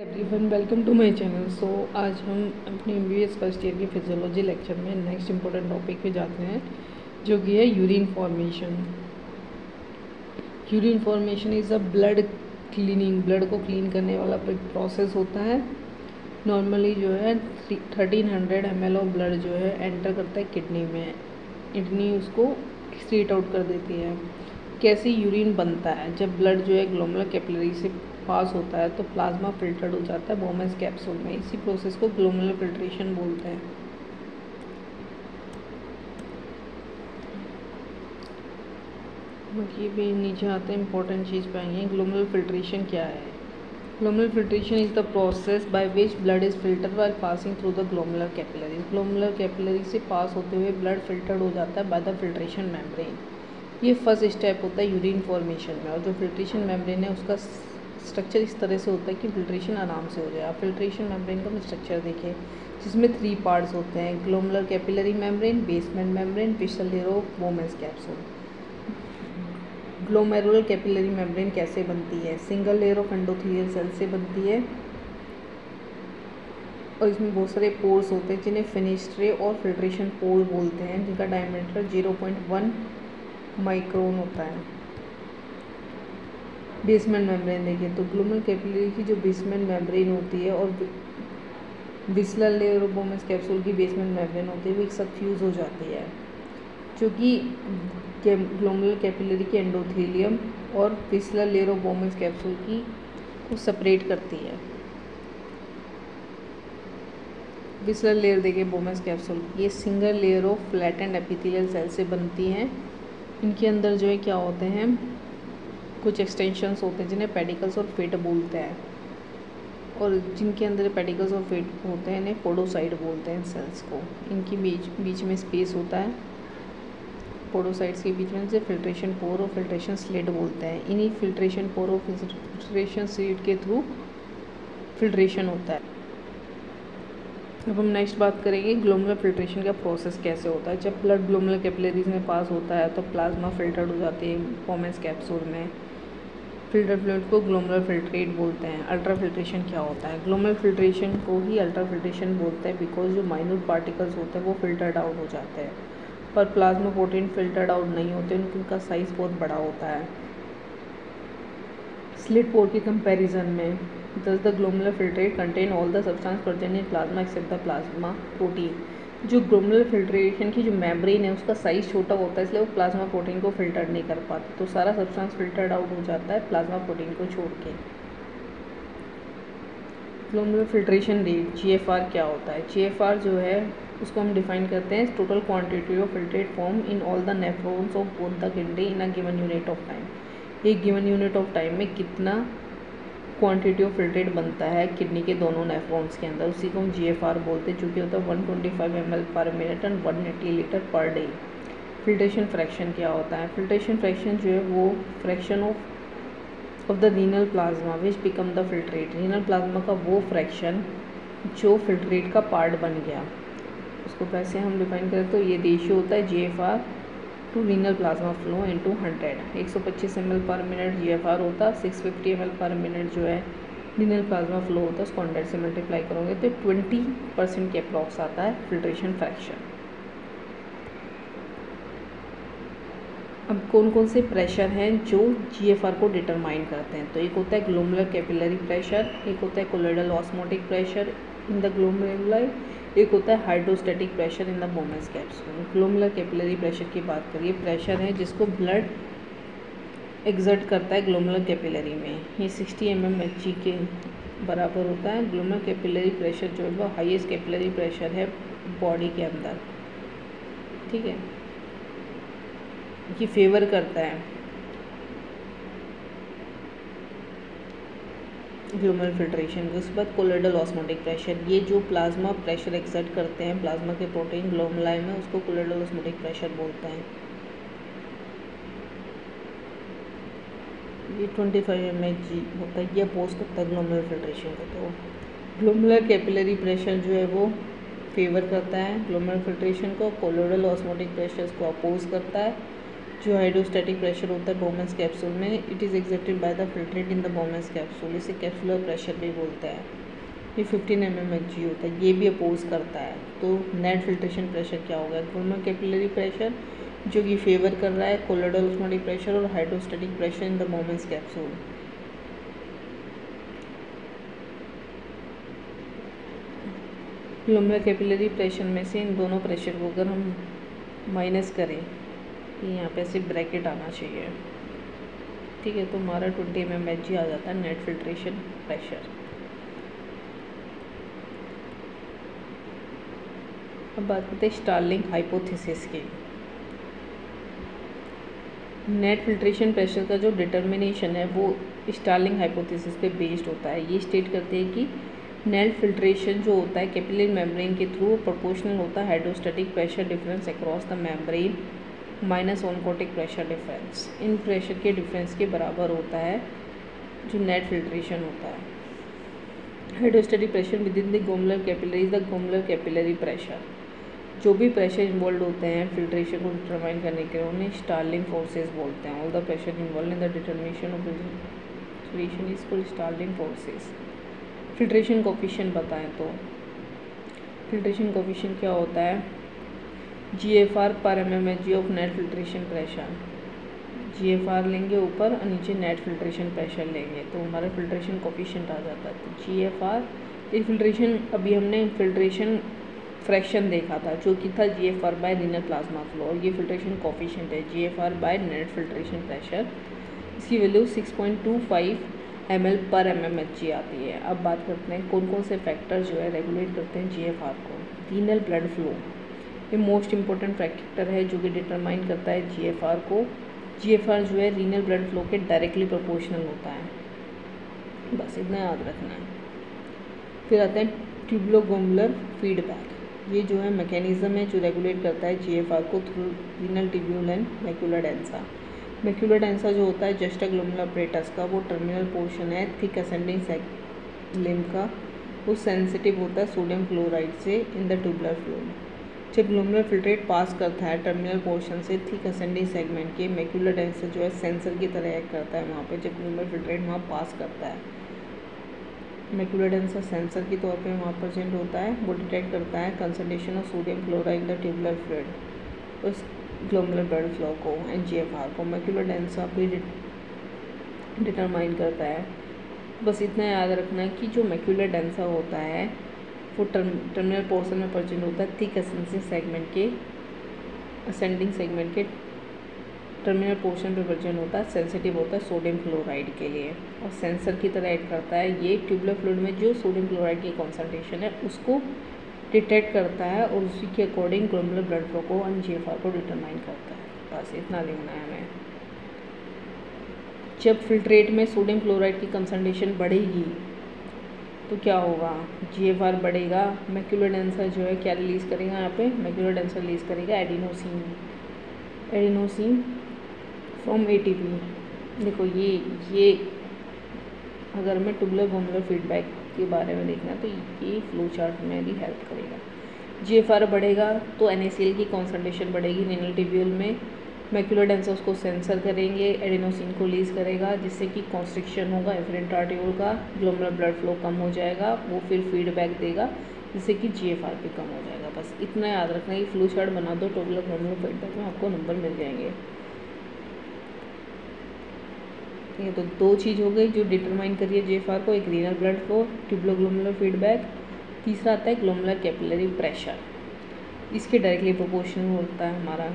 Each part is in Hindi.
Everyone welcome to my channel. So आज हम अपने MBBS फर्स्ट ईयर की फिजियोलॉजी लेक्चर में नेक्स्ट इंपॉर्टेंट टॉपिक पे जाते हैं, जो कि है urine formation. Urine formation is a blood cleaning, blood को क्लीन करने वाला प्रोसेस होता है। नॉर्मली जो है 1300 ml ऑफ ब्लड जो है एंटर करता है किडनी में। किडनी उसको एक्सक्रीट आउट कर देती है। कैसे यूरिन बनता है? जब ब्लड जो है ग्लोमेरुलर कैपिलरी से पास होता है तो प्लाज्मा फिल्टर्ड हो जाता है बोमेस कैप्सूल में। इसी प्रोसेस को ग्लोमेरुलर फिल्ट्रेशन बोलते हैं। ये भी नीचे आते हैं, इंपॉर्टेंट चीज़ पाएंगे। ग्लोमेरुलर फिल्ट्रेशन क्या है? Glomerular filtration is the process by which blood is filtered while passing through the glomerular capillary. Glomerular capillary से पास होते हुए ब्लड फिल्टर्ड हो जाता है बाय द फिल्ट्रेशन मेम्ब्रेन। ये फर्स्ट स्टेप होता है यूरिन फॉर्मेशन में। और जो फिल्ट्रेशन मेम्ब्रेन है उसका स्ट्रक्चर इस तरह से होता है कि फिल्ट्रेशन आराम से हो जाए। आप फिल्ट्रेशन मेम्ब्रेन का स्ट्रक्चर देखें, जिसमें 3 पार्ट्स होते हैं: glomerular capillary membrane, basement membrane, basal layer of Bowman's capsule. Glomerular capillary membrane कैसे बनती है? Single layer of endothelial cell से बनती है और इसमें बहुत सारे पोर्स होते हैं जिन्हें फेनेस्ट्रे और फिल्ट्रेशन पोर बोलते हैं, जिनका डायमीटर 0.1 माइक्रोन होता है। बेसमेंट मेम्ब्रेन देखिए तो ग्लोमेरुलर कैपिलरी की जो बेसमेंट मेम्ब्रेन होती है और visceral layer of Bowman's capsule की बेसमेंट मेम्ब्रेन होती है, वो एक साथ फ्यूज़ हो जाती है, जो कि ग्लोमेरुलर कैपिलरी के एंडोथेलियम और visceral layer of Bowman's capsule की को सेपरेट करती है। विस्लर लेयर देखिए बोमेस कैप्सूल, ये single layer of flattened epithelial cell से बनती हैं। इनके अंदर जो है क्या होते हैं, कुछ एक्सटेंशंस होते हैं जिन्हें पेडिकल्स और फेट बोलते हैं, और जिनके अंदर पेडिकल्स और फेट होते हैं इन्हें पोडोसाइट बोलते हैं सेल्स को। इनकी बीच में स्पेस होता है, पोडोसाइट्स के बीच में से फिल्ट्रेशन पोर और फिल्ट्रेशन स्लिट बोलते हैं। इन्हीं फिल्ट्रेशन पोर और फिल्ट्रेशन स्लिट के थ्रू फिल्ट्रेशन होता है। अब हम नेक्स्ट बात करेंगे ग्लोमेरुलर फिल्ट्रेशन का प्रोसेस कैसे होता है। जब ब्लड ग्लोमेरुलर कैपिलरीज में पास होता है तो प्लाज्मा फिल्टर्ड हो जाती है बोमेस कैप्सूल में। फिल्टर फ्लूइड को ग्लोमेरुलर फिल्ट्रेट बोलते हैं। अल्ट्रा फिल्ट्रेशन क्या होता है? ग्लोमेरुलर फिल्ट्रेशन को ही अल्ट्रा फिल्ट्रेशन बोलते हैं बिकॉज जो माइन्यूट पार्टिकल्स होते हैं वो फिल्टर्ड आउट हो जाते हैं, पर प्लाज्मा प्रोटीन फिल्टर्ड आउट नहीं होते, उनका साइज़ बहुत बड़ा होता है। स्लिट पोर के कंपैरिजन में thus the glomerular filtrate contain all the substance present in plasma except the plasma protein। जो ग्लोमेरुलर फिल्ट्रेशन की जो मेम्ब्रेन है उसका साइज़ छोटा होता है, इसलिए वो प्लाज्मा प्रोटीन को फिल्टर नहीं कर पाते, तो सारा सब्सटेंस फिल्टर्ड आउट हो जाता है प्लाज्मा प्रोटीन को छोड़ के। ग्लोमेरुलर फिल्ट्रेशन रेट GFR क्या होता है? GFR जो है उसको हम डिफाइन करते हैं total quantity of filtrate form in all the nephrons of both the kidney in a given unit of time. एक गिवन यूनिट ऑफ टाइम में कितना क्वांटिटी ऑफ फिल्ट्रेट बनता है किडनी के दोनों नेफ्रॉन्स के अंदर, उसी को हम GFR बोलते हैं, जो कि होता है 125 ml per minute and 180 litre per day. Filtration fraction क्या होता है? फिल्ट्रेशन फ्रैक्शन जो है वो fraction of the renal plasma which become the filtrate. Renal plasma का वो फ्रैक्शन जो फिल्ट्रेट का पार्ट बन गया, उसको वैसे हम डिफाइन करें तो ये रेशियो होता है GFR to renal plasma flow into 100। 125 ml per minute GFR होता, 650 ml पर मिनट जो है रीनल प्लाज्मा फ्लो होता है, उसको 100 से मल्टीप्लाई करोगे तो 20% के अप्रॉक्स आता है फिल्ट्रेशन फ्रैक्शन। अब कौन कौन से प्रेशर हैं जो GFR को डिटरमाइन करते हैं? तो एक होता है ग्लोमेरुलर कैपिलरी प्रेशर, एक होता है colloidal osmotic pressure in the glomeruli, एक होता है hydrostatic pressure in the Bowman's capsule. Glomerular capillary pressure की बात करिए, प्रेशर है जिसको ब्लड एक्सर्ट करता है ग्लोमेरुलर कैपिलरी में, ये 60 mmHg के बराबर होता है। ग्लोमेरुलर कैपिलरी प्रेशर जो है वो हाईएस्ट कैपिलरी प्रेशर है बॉडी के अंदर, ठीक है, ये फेवर करता है ग्लोमेरुलर फिल्ट्रेशन के। उसके बाद कोलोइडल ऑस्मोटिक प्रेशर, ये जो प्लाज्मा प्रेशर एक्सर्ट करते हैं प्लाज्मा के प्रोटीन ग्लोमेरुलाई में, उसको कोलोइडल ऑस्मोटिक प्रेशर बोलते हैं। ये 25 mmHg होता है, ये अपोज करता है ग्लोमेरुलर फिल्ट्रेशन को। तो ग्लोमेरुलर कैपिलरी प्रेशर जो है वो फेवर करता है ग्लोमेरुलर फिल्ट्रेशन को, कोलोइडल ऑस्मोटिक प्रेशर को अपोज करता है। जो हाइड्रोस्टैटिक प्रेशर होता है बोमेंस कैप्सूल में, it is exerted by the filtrate in the बोमेंस capsule. इसे कैप्सुलर प्रेशर भी बोलते हैं। ये 15 mmHg होता है, ये भी अपोज करता है। तो नेट फिल्ट्रेशन प्रेशर क्या होगा? ग्लोमेरुलर कैपिलरी प्रेशर जो कि फेवर कर रहा है कोलोइडल ऑस्मोटिक प्रेशर और hydrostatic pressure in the बोमेंस capsule. Glomerular capillary pressure में से इन दोनों प्रेशर को अगर हम माइनस करें, यहाँ पे सिर्फ ब्रैकेट आना चाहिए, ठीक है, तो हमारा 20 mmHg आ जाता है नेट फिल्ट्रेशन प्रेशर। अब बात करते हैं स्टार्लिंग हाइपोथेसिस की। नेट फिल्ट्रेशन प्रेशर का जो डिटर्मिनेशन है वो स्टार्लिंग हाइपोथेसिस पे बेस्ड होता है। ये स्टेट करते हैं कि नेट फिल्ट्रेशन जो होता है कैपिलरी मेम्ब्रेन के थ्रू प्रोपोर्शनल होता है hydrostatic pressure difference across the membrane minus oncotic pressure difference. In pressure के डिफरेंस के बराबर होता है जो नेट फिल्ट्रेशन होता है। Hydrostatic pressure with in the glomerular capillary the glomerular capillary pressure. जो भी प्रेशर इन्वॉल्व होते हैं फिल्ट्रेशन को डिटरमाइन करने के लिए उन्हें स्टार्लिंग फोर्सेस बोलते हैं। All the pressure involve in the determination of filtration is called Starling forces. Filtration coefficient बताएं तो फिल्ट्रेशन कोफिशिएंट क्या होता है? GFR पर mmHg of net filtration pressure. GFR लेंगे ऊपर और नीचे नेट फिल्ट्रेशन प्रेशर लेंगे तो हमारा फिल्ट्रेशन कोफिशिएंट आ जाता है। तो GFR ये फिल्ट्रेशन, अभी हमने फिल्ट्रेशन फ्रैक्शन देखा था जो कि था GFR bye renal plasma flow, और ये फिल्ट्रेशन कोफिशिएंट है GFR by net filtration pressure. इसकी वैल्यू 6.25 ml पर mmHg आती है। अब बात करते हैं कौन कौन से फैक्टर जो है रेगुलेट करते हैं GFR को। रीनल ब्लड फ्लो ये मोस्ट इम्पोर्टेंट फैक्टर है जो कि डिटरमाइन करता है GFR को। GFR जो है रीनल ब्लड फ्लो के डायरेक्टली प्रोपोर्शनल होता है, बस इतना याद रखना है। फिर आता है ट्यूबुलोग्लोमेरुलर फीडबैक। ये जो है मैकेनिज्म है जो रेगुलेट करता है GFR को through renal tubule and macula densa. Macula densa जो होता है जस्टा ग्लोमेरुलर अपरेटस का वो टर्मिनल पोर्शन है थिक असेंडिंग लिम्ब का, वो सेंसिटिव होता है सोडियम क्लोराइड से इन द ट्यूबुलर फ्लूइड। जब ग्लोमेरुलर फिल्ट्रेट पास करता है टर्मिनल पोर्शन से थिक असेंडिंग सेगमेंट के, मैक्यूला डेंसा जो है सेंसर की तरह एक्ट करता है वहाँ पे। जब ग्लोमेरुलर फिल्ट्रेट वहाँ पास करता है, मैक्यूला डेंसा सेंसर के तौर पे वहाँ प्रेजेंट होता है। वो डिटेक्ट करता है concentration of sodium chloride in the tubular fluid, उस ग्लोमेरुलर ब्लड फ्लो को एंड GFR को मैक्यूला डेंसा भी डिटरमाइन करता है। बस इतना याद रखना है कि जो मैक्यूला डेंसा होता है वो टर्मिनल पोर्शन में प्रेजेंट होता है थिक असेंडिंग सेगमेंट के टर्मिनल पोर्शन पे प्रेजेंट होता है, सेंसिटिव होता है सोडियम क्लोराइड के लिए और सेंसर की तरह एक्ट करता है। ये ट्यूबुलर फ्लूइड में जो सोडियम क्लोराइड की कॉन्सेंट्रेशन है उसको डिटेक्ट करता है और उसी के अकॉर्डिंग ग्लोमेरुलर ब्लड फ्लो को और GFR को डिटरमाइन करता है। बस इतना लिखना है हमें। जब फिल्ट्रेट में सोडियम क्लोराइड की कंसंट्रेशन बढ़ेगी तो क्या होगा? GFR बढ़ेगा। मैक्यूला डेंसा जो है क्या रिलीज़ करेगा? यहाँ पे मैक्यूला डेंसा रिलीज़ करेगा एडिनोसिन फ्रॉम ATP। देखो ये अगर हमें ट्यूबुलर ग्लोमेरुलर फीडबैक के बारे में देखना तो ये फ्लो चार्ट में भी हेल्प करेगा। GFR बढ़ेगा तो NaCl की कॉन्सेंट्रेशन बढ़ेगी रीनल ट्यूब्यूल में। मैक्यूला डेंसा उसको सेंसर करेंगे, एडिनोसिन को रिलीज़ करेगा जिससे कि कॉन्स्ट्रिक्शन होगा एफरेंट आर्टियोल का, ग्लोमेरुलर ब्लड फ्लो कम हो जाएगा, वो फिर फीडबैक देगा जिससे कि GFR भी कम हो जाएगा। बस इतना याद रखना है। फ्लो चार्ट बना दो ट्यूबुलर ग्लोमेरुलर फीडबैक में, आपको नंबर मिल जाएंगे। ठीक है, तो दो चीज़ हो गई जो डिटरमाइन करिए GFR को, एक renal blood flow, tubular glomerular feedback, तीसरा आता है ग्लोमेरुलर कैपिलरी प्रेशर। इसके डायरेक्टली प्रोपोर्शनल होता है हमारा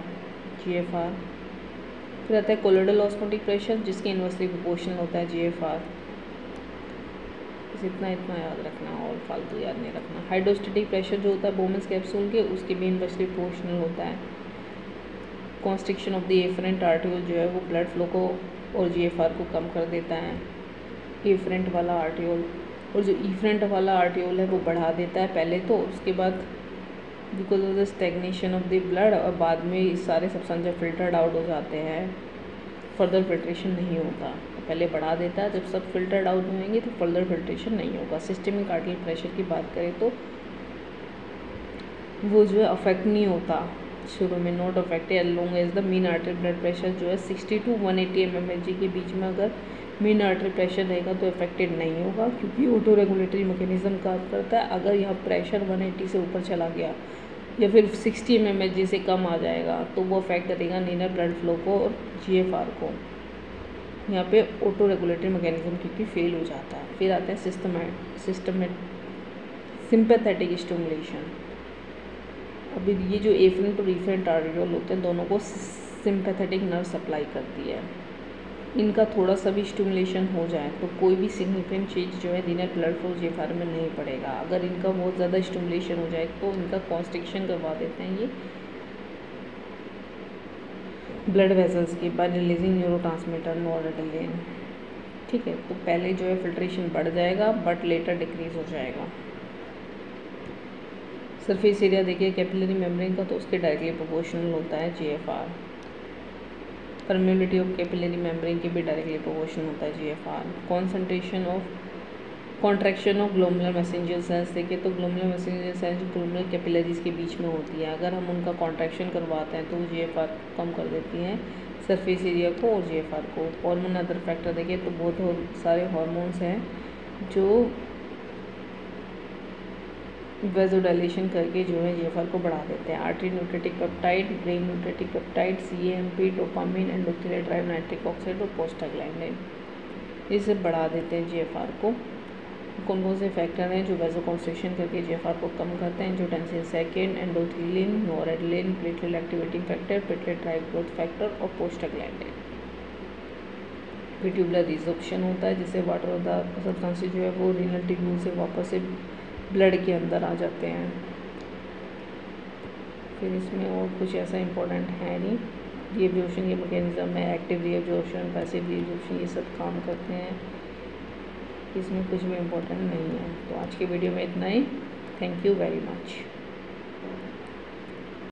GFR। फिर आता है कोलोइडल ऑस्मोटिक प्रेशर जिसके इन्वर्सली प्रोपोर्शनल होता है GFR। बस इतना याद रखना और फालतू याद नहीं रखना। हाइड्रोस्टैटिक प्रेशर जो होता है बोमेंस कैप्सूल के उसके भी इन्वर्सली प्रोपोर्शनल होता है। Constriction of the efferent arteriole जो है वो ब्लड फ्लो को और GFR को कम कर देता है। एफरेंट वाला आर्टियोल और जो इफरेंट वाला आर्टियोल है वो बढ़ा देता है पहले तो, उसके बाद because of the stagnation of the blood और बाद में सारे सब्सटेंस जब फिल्टर्ड आउट हो जाते हैं फर्दर फिल्ट्रेशन नहीं होता। तो पहले बढ़ा देता है, जब सब फिल्टर्ड आउट होंगे तो फर्दर फिल्ट्रेशन नहीं होगा। सिस्टमिक आर्टियल प्रेशर की बात करें तो वो जो है अफेक्ट नहीं होता शुरू में not affected as long as the mean artery blood pressure जो है 60 to 180 mmHg के बीच में अगर मीन आर्टरी प्रेशर रहेगा तो अफेक्टेड नहीं होगा, क्योंकि ऑटो रेगुलेटरी मैकेनिज्म काम करता है। अगर यहाँ प्रेशर 180 से ऊपर चला गया या फिर 60 mmHg से कम आ जाएगा तो वो अफेक्ट करेगा लीनियर ब्लड फ्लो को और GFR को। यहाँ पे ऑटो रेगुलेटरी मैकेनिज्म क्योंकि फेल हो जाता है। फिर आते हैं सिंपैथेटिक स्टिमुलेशन। अभी ये जो एफरेंट और इफरेंट आर्टेरियोल होते हैं दोनों को सिंपैथेटिक नर्व सप्लाई करती है। इनका थोड़ा सा भी स्टिमुलेशन हो जाए तो कोई भी सिग्निफिकेंट चेंज जो है लीनियर ब्लड फ्लो GFR में नहीं पड़ेगा। अगर इनका बहुत ज़्यादा स्टिमुलेशन हो जाए तो इनका कॉन्स्ट्रिक्शन करवा देते हैं ये ब्लड वेसल्स की बाय रिलीजिंग न्यूरोट्रांसमीटर नॉरएड्रेनालिन। ठीक है, तो पहले जो है फिल्ट्रेशन बढ़ जाएगा बट लेटर डिक्रीज हो जाएगा। सरफेस एरिया देखिए कैपिलरी मेम्ब्रेन का, तो उसके डायरेक्टली प्रोपोर्शनल होता है GFR। Permeability of capillary membrane के भी डायरेक्टली प्रोपोर्शनल होता है GFR। Concentration of contraction of glomerular mesangial cells देखिए, तो glomerular mesangial cells glomerular capillaries के बीच में होती है। अगर हम उनका कॉन्ट्रैक्शन करवाते हैं तो वो GFR कम कर देती हैं, सरफेस एरिया को और GFR को। हार्मोन अदर फैक्टर देखिए तो बहुत सारे हार्मोन्स हैं जो वेजोडाइलेशन करके जो है GFR को बढ़ा देते हैं। Atrial natriuretic peptide, brain natriuretic peptide, CAMP, dopamine, endothelial derived nitric oxide और प्रोस्टाग्लैंडिन, इसे बढ़ा देते हैं GFR को। कौन कौन से फैक्टर हैं जो वेजो कॉन्स्ट्रिक्शन करके GFR को कम करते हैं? Angiotensin second, endothelin, noradrenaline, platelet activating factor, platelet derived growth factor और प्रोस्टाग्लैंडिन। फिर ट्यूबुलर रिजॉर्प्शन होता है, जिससे वाटर और द सब्सटेंसेस जो है वो रीनल ट्यूब्यूल से वापस से ब्लड के अंदर आ जाते हैं। फिर इसमें और कुछ ऐसा इंपॉर्टेंट है नहीं। रीअब्जॉर्प्शन के मैकेनिज्म है, एक्टिव रीअब्जॉर्प्शन, पैसिव रीअब्जॉर्प्शन, ये सब काम करते हैं। इसमें कुछ भी इम्पोर्टेंट नहीं है। तो आज के वीडियो में इतना ही। Thank you very much.